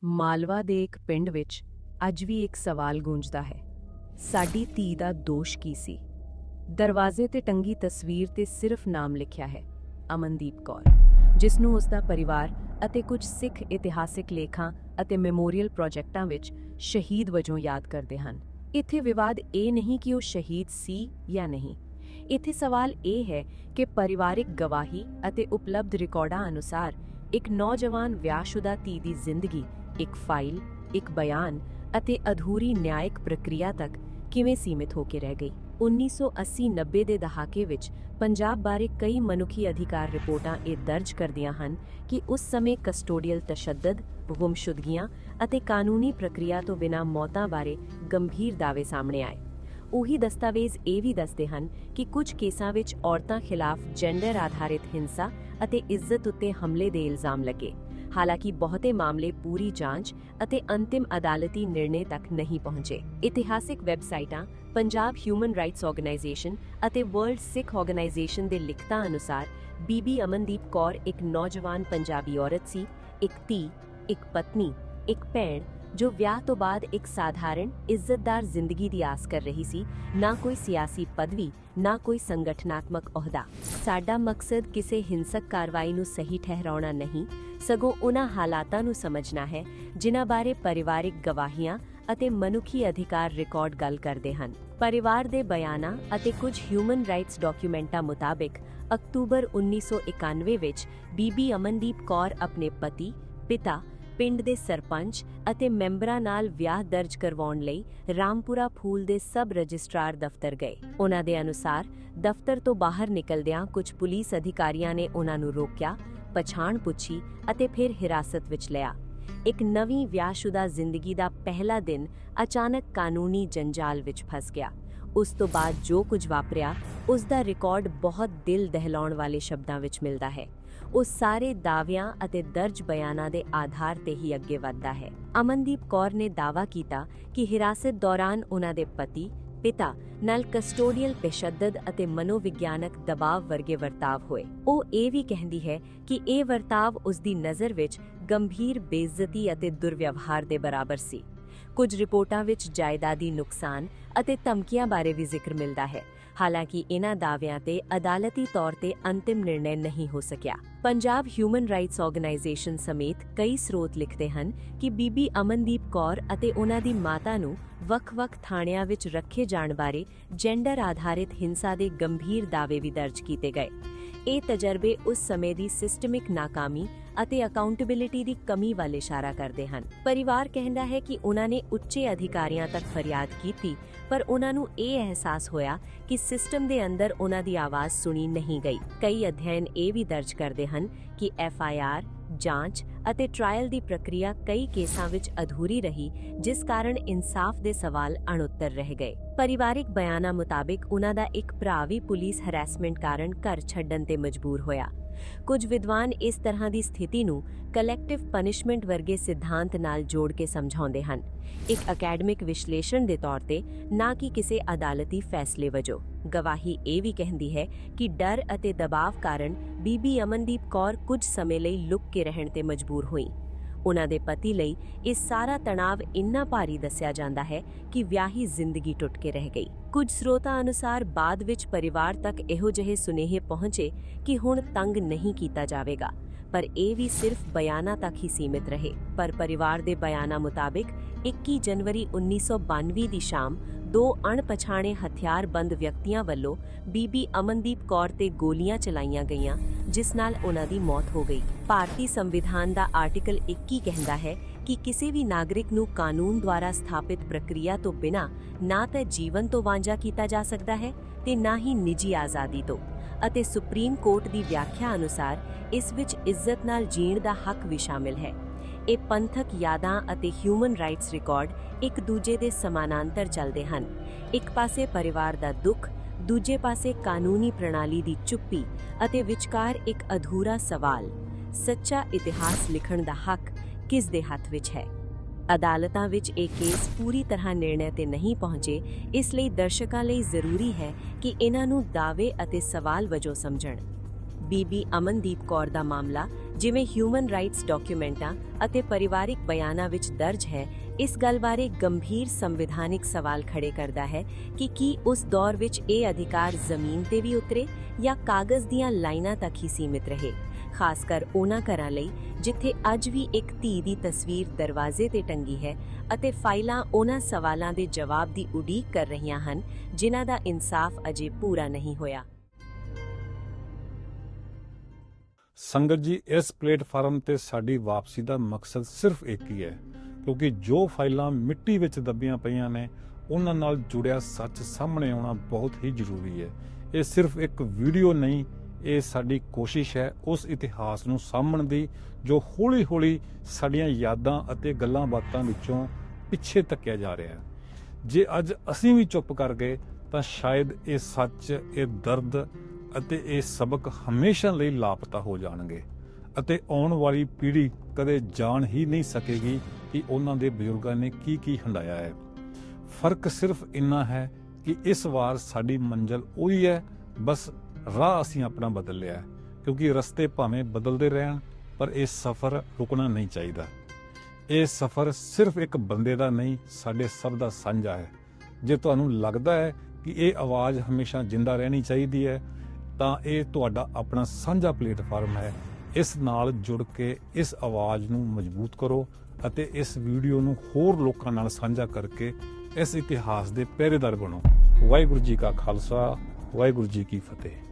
ਮਾਲਵਾ ਦੇ ਇੱਕ ਪਿੰਡ ਵਿੱਚ ਅੱਜ ਵੀ ਇੱਕ ਸਵਾਲ ਗੂੰਜਦਾ ਹੈ। ਸਾਡੀ ਧੀ ਦਾ ਦੋਸ਼ ਕੀ ਸੀ? ਦਰਵਾਜ਼ੇ ਤੇ ਟੰਗੀ ਤਸਵੀਰ ਤੇ ਸਿਰਫ ਨਾਮ ਲਿਖਿਆ ਹੈ, ਅਮਨਦੀਪ ਕੌਰ, ਜਿਸ ਨੂੰ ਉਸ ਦਾ ਪਰਿਵਾਰ ਅਤੇ ਕੁਝ ਸਿੱਖ ਇਤਿਹਾਸਿਕ ਲੇਖਾਂ ਅਤੇ ਮੈਮੋਰੀਅਲ ਪ੍ਰੋਜੈਕਟਾਂ ਵਿੱਚ ਸ਼ਹੀਦ ਵਜੋਂ ਯਾਦ ਕਰਦੇ ਹਨ। ਇੱਥੇ ਵਿਵਾਦ ਇਹ ਨਹੀਂ ਕਿ ਉਹ ਸ਼ਹੀਦ ਸੀ ਜਾਂ ਨਹੀਂ। ਇੱਥੇ ਸਵਾਲ ਇਹ ਹੈ ਕਿ ਪਰਿਵਾਰਿਕ ਗਵਾਹੀ ਅਤੇ ਉਪਲਬਧ ਰਿਕਾਰਡਾਂ ਅਨੁਸਾਰ ਇੱਕ ਨੌਜਵਾਨ ਵਿਆਹਸ਼ੁਦਾ ਧੀ ਦੀ ਜ਼ਿੰਦਗੀ ਇੱਕ ਫਾਈਲ, ਇੱਕ ਬਿਆਨ ਅਤੇ ਅਧੂਰੀ ਨਿਆਇਕ ਪ੍ਰਕਿਰਿਆ ਤੱਕ ਕਿਵੇਂ ਸੀਮਿਤ ਹੋ ਕੇ ਰਹਿ ਗਈ। 1980-90 ਦੇ ਦਹਾਕੇ ਵਿੱਚ ਪੰਜਾਬ ਬਾਰੇ ਕਈ ਮਨੁੱਖੀ ਅਧਿਕਾਰ ਰਿਪੋਰਟਾਂ ਇਹ ਦਰਜ ਕਰਦੀਆਂ ਹਨ ਕਿ ਉਸ ਸਮੇਂ ਕਸਟੋਡੀਅਲ ਤਸ਼ੱਦਦ, ਗੁੰਮਸ਼ੁਦਗੀਆਂ ਅਤੇ ਕਾਨੂੰਨੀ ਪ੍ਰਕਿਰਿਆ ਤੋਂ ਬਿਨਾਂ ਮੌਤਾਂ ਬਾਰੇ ਗੰਭੀਰ ਦਾਅਵੇ ਸਾਹਮਣੇ ਆਏ। ਉਹੀ ਦਸਤਾਵੇਜ਼ ਇਹ ਵੀ ਦੱਸਦੇ ਹਨ ਕਿ ਕੁਝ ਕੇਸਾਂ ਵਿੱਚ ਔਰਤਾਂ ਖਿਲਾਫ ਜੈਂਡਰ ਆਧਾਰਿਤ ਹਿੰਸਾ ਅਤੇ ਇੱਜ਼ਤ ਉੱਤੇ ਹਮਲੇ ਦੇ ਇਲਜ਼ਾਮ ਲੱਗੇ। ਹਾਲਾਂਕਿ ਬਹੁਤੇ ਮਾਮਲੇ ਪੂਰੀ ਜਾਂਚ ਅਤੇ ਅੰਤਿਮ ਅਦਾਲਤੀ ਨਿਰਣੇ ਤੱਕ ਨਹੀਂ ਪਹੁੰਚੇ। ਇਤਿਹਾਸਿਕ ਵੈਬਸਾਈਟਾਂ, ਪੰਜਾਬ ਹਿਊਮਨ ਰਾਈਟਸ ਆਰਗੇਨਾਈਜੇਸ਼ਨ ਅਤੇ ਵਰਲਡ ਸਿੱਖ ਆਰਗੇਨਾਈਜੇਸ਼ਨ ਦੇ ਲਿਖਤਾਂ ਅਨੁਸਾਰ ਬੀਬੀ ਅਮਨਦੀਪ ਕੌਰ ਇੱਕ ਨੌਜਵਾਨ ਪੰਜਾਬੀ ਔਰਤ ਸੀ, ਇੱਕ ਧੀ, ਇੱਕ ਪਤਨੀ, ਇੱਕ ਭੈਣ, ਜੋ ਵਿਆਹ ਤੋਂ ਬਾਅਦ ਇੱਕ ਸਾਧਾਰਣ, ਇੱਜ਼ਤਦਾਰ ਜ਼ਿੰਦਗੀ ਦੀ ਆਸ ਕਰ ਰਹੀ ਸੀ। ਨਾ ਕੋਈ ਸਿਆਸੀ ਪਦਵੀ, ਨਾ ਕੋਈ ਸੰਗਠਨਾਤਮਕ ਅਹੁਦਾ। ਸਾਡਾ ਮਕਸਦ ਕਿਸੇ ਹਿੰਸਕ ਕਾਰਵਾਈ ਨੂੰ ਸਹੀ ਠਹਿਰਾਉਣਾ ਨਹੀਂ, ਸਗੋਂ ਉਨ੍ਹਾਂ ਹਾਲਾਤਾਂ ਨੂੰ ਸਮਝਣਾ ਹੈ ਜਿਨ੍ਹਾਂ ਬਾਰੇ ਪਰਿਵਾਰਿਕ ਗਵਾਹੀਆਂ ਅਤੇ ਮਨੁੱਖੀ ਅਧਿਕਾਰ ਰਿਕਾਰਡ ਗੱਲ ਕਰਦੇ ਹਨ। ਪਰਿਵਾਰ ਦੇ ਬਿਆਨਾਂ ਅਤੇ ਕੁਝ ਹਿਊਮਨ ਰਾਈਟਸ ਡਾਕੂਮੈਂਟਾਂ ਮੁਤਾਬਿਕ ਅਕਤੂਬਰ 1991 ਵਿੱਚ ਬੀਬੀ ਅਮਨਦੀਪ ਕੌਰ ਆਪਣੇ ਪਤੀ, ਪਿਤਾ, ਪਿੰਡ ਦੇ ਸਰਪੰਚ ਅਤੇ ਮੈਂਬਰਾਂ ਨਾਲ ਵਿਆਹ ਦਰਜ ਕਰਵਾਉਣ ਲਈ ਰਾਮਪੁਰਾ ਫੂਲ ਦੇ ਸਬ ਰਜਿਸਟਰਾਰ ਦਫ਼ਤਰ ਗਏ। ਉਨ੍ਹਾਂ ਦੇ ਅਨੁਸਾਰ ਦਫ਼ਤਰ ਤੋਂ ਬਾਹਰ ਨਿਕਲਦਿਆਂ ਕੁਝ ਪੁਲਿਸ ਅਧਿਕਾਰੀਆਂ ਨੇ ਉਨ੍ਹਾਂ ਨੂੰ ਰੋਕਿਆ, ਪਛਾਣ ਪੁੱਛੀ ਅਤੇ ਫਿਰ ਹਿਰਾਸਤ ਵਿੱਚ ਲਿਆ। ਇੱਕ ਨਵੀਂ ਵਿਆਹਸ਼ੁਦਾ ਜ਼ਿੰਦਗੀ ਦਾ ਪਹਿਲਾ ਦਿਨ ਅਚਾਨਕ ਕਾਨੂੰਨੀ ਜੰਜਾਲ ਵਿੱਚ ਫਸ ਗਿਆ। ਉਸ ਤੋਂ ਬਾਅਦ ਜੋ ਕੁਝ ਵਾਪਰਿਆ, ਉਸ ਦਾ ਰਿਕਾਰਡ ਬਹੁਤ ਦਿਲ ਦਹਿਲਾਉਣ ਵਾਲੇ ਸ਼ਬਦਾਂ ਵਿੱਚ ਮਿਲਦਾ ਹੈ। ਉਹ ਸਾਰੇ ਦਾਅਵਿਆਂ ਅਤੇ ਦਰਜ ਬਿਆਨਾਂ ਦੇ ਆਧਾਰ ਤੇ ਹੀ ਅੱਗੇ ਵਧਦਾ ਹੈ। ਅਮਨਦੀਪ ਕੌਰ ਨੇ ਦਾਅਵਾ ਕੀਤਾ ਕਿ ਹਿਰਾਸਤ ਦੌਰਾਨ ਉਨ੍ਹਾਂ ਦੇ ਪਤੀ, ਪਿਤਾ ਨਾਲ ਕਸਟੋਡੀਅਲ ਤਸ਼ੱਦਦ ਅਤੇ ਮਨੋਵਿਗਿਆਨਕ ਦਬਾਅ ਵਰਗੇ ਵਰਤਾਵ ਹੋਏ। ਉਹ ਇਹ ਵੀ ਕਹਿੰਦੀ ਹੈ ਕਿ ਇਹ ਵਰਤਾਵ ਉਸ ਦੀ ਨਜ਼ਰ ਵਿੱਚ ਗੰਭੀਰ ਬੇਇੱਜ਼ਤੀ ਅਤੇ ਦੁਰਵਿਵਹਾਰ ਦੇ ਬਰਾਬਰ ਸੀ। ਕੁਝ ਰਿਪੋਰਟਾਂ ਵਿੱਚ ਜਾਇਦਾਦੀ ਨੁਕਸਾਨ ਅਤੇ ਧਮਕੀਆਂ ਬਾਰੇ ਵੀ ਜ਼ਿਕਰ ਮਿਲਦਾ ਹੈ। ਹਾਲਾਂਕਿ ਇਨ੍ਹਾਂ ਦਾਅਵਿਆਂ ਤੇ ਅਦਾਲਤੀ ਤੌਰ ਤੇ ਅੰਤਿਮ ਨਿਰਣੈ ਨਹੀਂ ਹੋ ਸਕਿਆ। ਪੰਜਾਬ ਹਿਊਮਨ ਰਾਈਟਸ ਆਰਗੇਨਾਈਜੇਸ਼ਨ ਸਮੇਤ ਕਈ ਸਰੋਤ ਲਿਖਦੇ ਹਨ ਕਿ ਬੀਬੀ ਅਮਨਦੀਪ ਕੌਰ ਅਤੇ ਉਨ੍ਹਾਂ ਦੀ ਮਾਤਾ ਨੂੰ ਵੱਖ-ਵੱਖ ਥਾਣਿਆਂ ਵਿੱਚ ਰੱਖੇ ਜਾਣ ਬਾਰੇ ਜੈਂਡਰ ਆਧਾਰਿਤ ਹਿੰਸਾ ਦੇ ਗੰਭੀਰ ਦਾਅਵੇ ਵੀ ਦਰਜ ਕੀਤੇ ਗਏ। ਇਹ ਤਜਰਬੇ ਉਸ ਸਮੇਂ ਦੀ ਸਿਸਟਮਿਕ ਨਾਕਾਮੀ ਅਤੇ ਅਕਾਊਂਟੇਬਿਲਿਟੀ ਦੀ ਕਮੀ ਵੱਲ ਇਸ਼ਾਰਾ ਕਰਦੇ ਹਨ। ਪਰਿਵਾਰ ਕਹਿੰਦਾ ਹੈ ਕਿ ਉਨ੍ਹਾਂ ਨੇ ਉੱਚੇ ਅਧਿਕਾਰੀਆਂ ਤੱਕ ਫਰਿਆਦ ਕੀਤੀ, ਪਰ ਉਨ੍ਹਾਂ ਨੂੰ ਇਹ ਅਹਿਸਾਸ ਹੋਇਆ ਕਿ ਸਿਸਟਮ ਦੇ ਅੰਦਰ ਉਨ੍ਹਾਂ ਦੀ ਆਵਾਜ਼ ਸੁਣੀ ਨਹੀਂ ਗਈ। ਕਈ ਅਧਿਐਨ ਇਹ ਵੀ ਦਰਜ ਕਰਦੇ ਹਨ ਕਿ FIR, ਜਾਂਚ ਅਤੇ ਟ੍ਰਾਇਲ ਦੀ ਪ੍ਰਕਿਰਿਆ ਕਈ ਕੇਸਾਂ ਵਿੱਚ ਅਧੂਰੀ ਰਹੀ, ਜਿਸ ਕਾਰਨ ਇਨਸਾਫ ਦੇ ਸਵਾਲ ਅਣਉੱਤਰ ਰਹਿ ਗਏ। ਪਰਿਵਾਰਿਕ ਬਿਆਨਾਂ ਮੁਤਾਬਿਕ ਉਨ੍ਹਾਂ ਦਾ ਇੱਕ ਭਰਾ ਵੀ ਪੁਲਿਸ ਹੈਰੈਸਮੈਂਟ ਕਾਰਨ ਘਰ ਛੱਡਣ ਤੇ ਮਜਬੂਰ ਹੋਇਆ। ਕੁਝ ਵਿਦਵਾਨ ਇਸ ਤਰ੍ਹਾਂ ਦੀ ਸਥਿਤੀ ਨੂੰ ਕਲੈਕਟਿਵ ਪਨਿਸ਼ਮੈਂਟ ਵਰਗੇ ਸਿਧਾਂਤ ਨਾਲ ਜੋੜ ਕੇ ਸਮਝਾਉਂਦੇ ਹਨ, ਇੱਕ ਅਕੈਡਮਿਕ ਵਿਸ਼ਲੇਸ਼ਣ ਦੇ ਤੌਰ ਤੇ, ਨਾ ਕਿ ਕਿਸੇ ਅਦਾਲਤੀ ਫੈਸਲੇ ਵਜੋਂ। ਗਵਾਹੀ ਇਹ ਵੀ ਕਹਿੰਦੀ ਹੈ ਕਿ ਡਰ ਅਤੇ ਦਬਾਅ ਕਾਰਨ ਬੀਬੀ ਅਮਨਦੀਪ ਕੌਰ ਕੁਝ ਸਮੇਂ ਲਈ ਲੁਕ ਕੇ ਰਹਿਣ ਤੇ ਮਜਬੂਰ ਹੋਈ। ਉਨ੍ਹਾਂ ਦੇ ਪਤੀ ਲਈ ਇਹ ਸਾਰਾ ਤਣਾਅ ਇੰਨਾ ਭਾਰੀ ਦੱਸਿਆ ਜਾਂਦਾ ਹੈ ਕਿ ਵਿਆਹੀ ਜ਼ਿੰਦਗੀ ਟੁੱਟ ਕੇ ਰਹਿ ਗਈ। ਕੁਝ ਸਰੋਤਾਂ ਅਨੁਸਾਰ ਬਾਅਦ ਵਿੱਚ ਪਰਿਵਾਰ ਤੱਕ ਇਹੋ ਜਿਹੇ ਸੁਨੇਹੇ ਪਹੁੰਚੇ ਕਿ ਹੁਣ ਤੰਗ ਨਹੀਂ ਕੀਤਾ ਜਾਵੇਗਾ, ਪਰ ਇਹ ਵੀ ਸਿਰਫ ਬਿਆਨਾਂ ਤੱਕ ਹੀ ਸੀਮਿਤ ਰਹੇ। ਪਰ ਪਰਿਵਾਰ ਦੇ ਬਿਆਨਾਂ ਮੁਤਾਬਿਕ 21 ਜਨਵਰੀ 1992 ਦੀ ਸ਼ਾਮ 2 ਅਣਪਛਾਣੇ ਹਥਿਆਰਬੰਦ ਵਿਅਕਤੀਆਂ ਵੱਲੋਂ ਬੀਬੀ ਅਮਨਦੀਪ ਕੌਰ ਤੇ ਗੋਲੀਆਂ ਚਲਾਈਆਂ ਗਈਆਂ, ਜਿਸ ਨਾਲ ਉਨ੍ਹਾਂ ਦੀ ਮੌਤ ਹੋ ਗਈ। ਭਾਰਤੀ ਸੰਵਿਧਾਨ ਦਾ ਆਰਟੀਕਲ 21 ਕਹਿੰਦਾ ਹੈ ਕਿ ਕਿਸੇ ਵੀ ਨਾਗਰਿਕ ਨੂੰ ਕਾਨੂੰਨ ਦੁਆਰਾ ਸਥਾਪਿਤ ਪ੍ਰਕਿਰਿਆ ਤੋਂ ਬਿਨਾਂ ਨਾ ਤਾਂ ਜੀਵਨ ਤੋਂ ਵਾਂਝਾ ਕੀਤਾ ਜਾ ਸਕਦਾ ਹੈ ਤੇ ਨਾ ਹੀ ਨਿੱਜੀ ਆਜ਼ਾਦੀ ਤੋਂ, ਅਤੇ ਸੁਪਰੀਮ ਕੋਰਟ ਦੀ ਵਿਆਖਿਆ ਅਨੁਸਾਰ ਇਸ ਵਿੱਚ ਇੱਜ਼ਤ ਨਾਲ ਜੀਣ ਦਾ ਹੱਕ ਵੀ ਸ਼ਾਮਿਲ ਹੈ। ਇਹ ਪੰਥਕ ਯਾਦਾਂ ਅਤੇ ਹਿਊਮਨ ਰਾਈਟਸ ਰਿਕਾਰਡ ਇੱਕ ਦੂਜੇ ਦੇ ਸਮਾਨਾਂਤਰ ਚੱਲਦੇ ਹਨ। ਇੱਕ ਪਾਸੇ ਪਰਿਵਾਰ ਦਾ ਦੁੱਖ, ਦੂਜੇ ਪਾਸੇ ਕਾਨੂੰਨੀ ਪ੍ਰਣਾਲੀ ਦੀ ਚੁੱਪੀ ਅਤੇ ਵਿਚਕਾਰ ਇੱਕ ਅਧੂਰਾ ਸਵਾਲ, ਸੱਚਾ ਇਤਿਹਾਸ ਲਿਖਣ ਦਾ ਹੱਕ ਕਿਸ ਦੇ ਹੱਥ ਵਿੱਚ ਹੈ? ਅਦਾਲਤਾਂ ਵਿੱਚ ਇਹ ਕੇਸ ਪੂਰੀ ਤਰ੍ਹਾਂ ਨਿਰਣੈ ਤੇ ਨਹੀਂ ਪਹੁੰਚੇ, ਇਸ ਲਈ ਦਰਸ਼ਕਾਂ ਲਈ ਜ਼ਰੂਰੀ ਹੈ ਕਿ ਇਹਨਾਂ ਨੂੰ ਦਾਅਵੇ ਅਤੇ ਸਵਾਲ ਵਜੋਂ ਸਮਝਣ। ਬੀਬੀ ਅਮਨਦੀਪ ਕੌਰ ਦਾ ਮਾਮਲਾ ਜਿਵੇਂ ਹਿਊਮਨ ਰਾਈਟਸ ਡਾਕੂਮੈਂਟਾਂ ਅਤੇ ਪਰਿਵਾਰਿਕ ਬਿਆਨਾਂ ਵਿੱਚ ਦਰਜ ਹੈ, ਇਸ ਗੱਲ ਬਾਰੇ ਗੰਭੀਰ ਸੰਵਿਧਾਨਿਕ ਸਵਾਲ ਖੜੇ ਕਰਦਾ ਹੈ ਕਿ ਕੀ ਉਸ ਦੌਰ ਵਿੱਚ ਇਹ ਅਧਿਕਾਰ ਜ਼ਮੀਨ ਤੇ ਵੀ ਉਤਰੇ ਜਾਂ ਕਾਗਜ਼ ਦੀਆਂ ਲਾਈਨਾਂ ਤੱਕ ਹੀ ਸੀਮਿਤ ਰਹੇ। ਖਾਸ ਕਰ ਉਹਨਾਂ ਘਰਾਂ ਲਈ ਜਿੱਥੇ ਅੱਜ ਵੀ ਇੱਕ ਧੀ ਦੀ ਤਸਵੀਰ ਦਰਵਾਜ਼ੇ ਤੇ ਟੰਗੀ ਹੈ ਅਤੇ ਫਾਈਲਾਂ ਉਹਨਾਂ ਸਵਾਲਾਂ ਦੇ ਜਵਾਬ ਦੀ ਉਡੀਕ ਕਰ ਰਹੀਆਂ ਹਨ ਜਿਨ੍ਹਾਂ ਦਾ ਇਨਸਾਫ ਅਜੇ ਪੂਰਾ ਨਹੀਂ ਹੋਇਆ। ਸੰਗਤ ਜੀ, ਇਸ ਪਲੇਟਫਾਰਮ ਤੇ ਸਾਡੀ ਵਾਪਸੀ ਦਾ ਮਕਸਦ ਸਿਰਫ ਇੱਕ ਹੀ ਹੈ, ਕਿਉਂਕਿ ਜੋ ਫਾਈਲਾਂ ਮਿੱਟੀ ਵਿੱਚ ਦੱਬੀਆਂ ਪਈਆਂ ਨੇ ਉਹਨਾਂ ਨਾਲ ਜੁੜਿਆ ਸੱਚ ਸਾਹਮਣੇ ਆਉਣਾ ਬਹੁਤ ਹੀ ਜ਼ਰੂਰੀ ਹੈ। ਇਹ ਸਿਰਫ ਇੱਕ ਵੀਡੀਓ ਨਹੀਂ, ਇਹ ਸਾਡੀ ਕੋਸ਼ਿਸ਼ ਹੈ ਉਸ ਇਤਿਹਾਸ ਨੂੰ ਸਾਂਭਣ ਦੀ ਜੋ ਹੌਲੀ-ਹੌਲੀ ਸਾਡੀਆਂ ਯਾਦਾਂ ਅਤੇ ਗੱਲਾਂ ਬਾਤਾਂ ਵਿੱਚੋਂ ਪਿੱਛੇ ਧੱਕਿਆ ਜਾ ਰਿਹਾ ਹੈ। ਜੇ ਅੱਜ ਅਸੀਂ ਵੀ ਚੁੱਪ ਕਰ ਗਏ ਤਾਂ ਸ਼ਾਇਦ ਇਹ ਸੱਚ, ਇਹ ਦਰਦ ਅਤੇ ਇਹ ਸਬਕ ਹਮੇਸ਼ਾ ਲਈ ਲਾਪਤਾ ਹੋ ਜਾਣਗੇ ਅਤੇ ਆਉਣ ਵਾਲੀ ਪੀੜ੍ਹੀ ਕਦੇ ਜਾਣ ਹੀ ਨਹੀਂ ਸਕੇਗੀ ਕਿ ਉਹਨਾਂ ਦੇ ਬਜ਼ੁਰਗਾਂ ਨੇ ਕੀ ਹੰਡਾਇਆ ਹੈ। ਫਰਕ ਸਿਰਫ ਇੰਨਾ ਹੈ ਕਿ ਇਸ ਵਾਰ ਸਾਡੀ ਮੰਜ਼ਿਲ ਉਹੀ ਹੈ, ਬਸ ਰਾਹ ਅਸੀਂ ਆਪਣਾ ਬਦਲ ਲਿਆ ਹੈ, ਕਿਉਂਕਿ ਰਸਤੇ ਭਾਵੇਂ ਬਦਲਦੇ ਰਹਿਣ ਪਰ ਇਹ ਸਫ਼ਰ ਰੁਕਣਾ ਨਹੀਂ ਚਾਹੀਦਾ। ਇਹ ਸਫ਼ਰ ਸਿਰਫ ਇੱਕ ਬੰਦੇ ਦਾ ਨਹੀਂ, ਸਾਡੇ ਸਭ ਦਾ ਸਾਂਝਾ ਹੈ। ਜੇ ਤੁਹਾਨੂੰ ਲੱਗਦਾ ਹੈ ਕਿ ਇਹ ਆਵਾਜ਼ ਹਮੇਸ਼ਾ ਜਿੰਦਾ ਰਹਿਣੀ ਚਾਹੀਦੀ ਹੈ ਤਾਂ ਇਹ ਤੁਹਾਡਾ ਆਪਣਾ ਸਾਂਝਾ ਪਲੇਟਫਾਰਮ ਹੈ। ਇਸ ਨਾਲ ਜੁੜ ਕੇ ਇਸ ਆਵਾਜ਼ ਨੂੰ ਮਜ਼ਬੂਤ ਕਰੋ ਅਤੇ ਇਸ ਵੀਡੀਓ ਨੂੰ ਹੋਰ ਲੋਕਾਂ ਨਾਲ ਸਾਂਝਾ ਕਰਕੇ ਇਸ ਇਤਿਹਾਸ ਦੇ ਪਹਿਰੇਦਾਰ ਬਣੋ। ਵਾਹਿਗੁਰੂ ਜੀ ਕਾ ਖਾਲਸਾ, ਵਾਹਿਗੁਰੂ ਜੀ ਕੀ ਫਤਿਹ।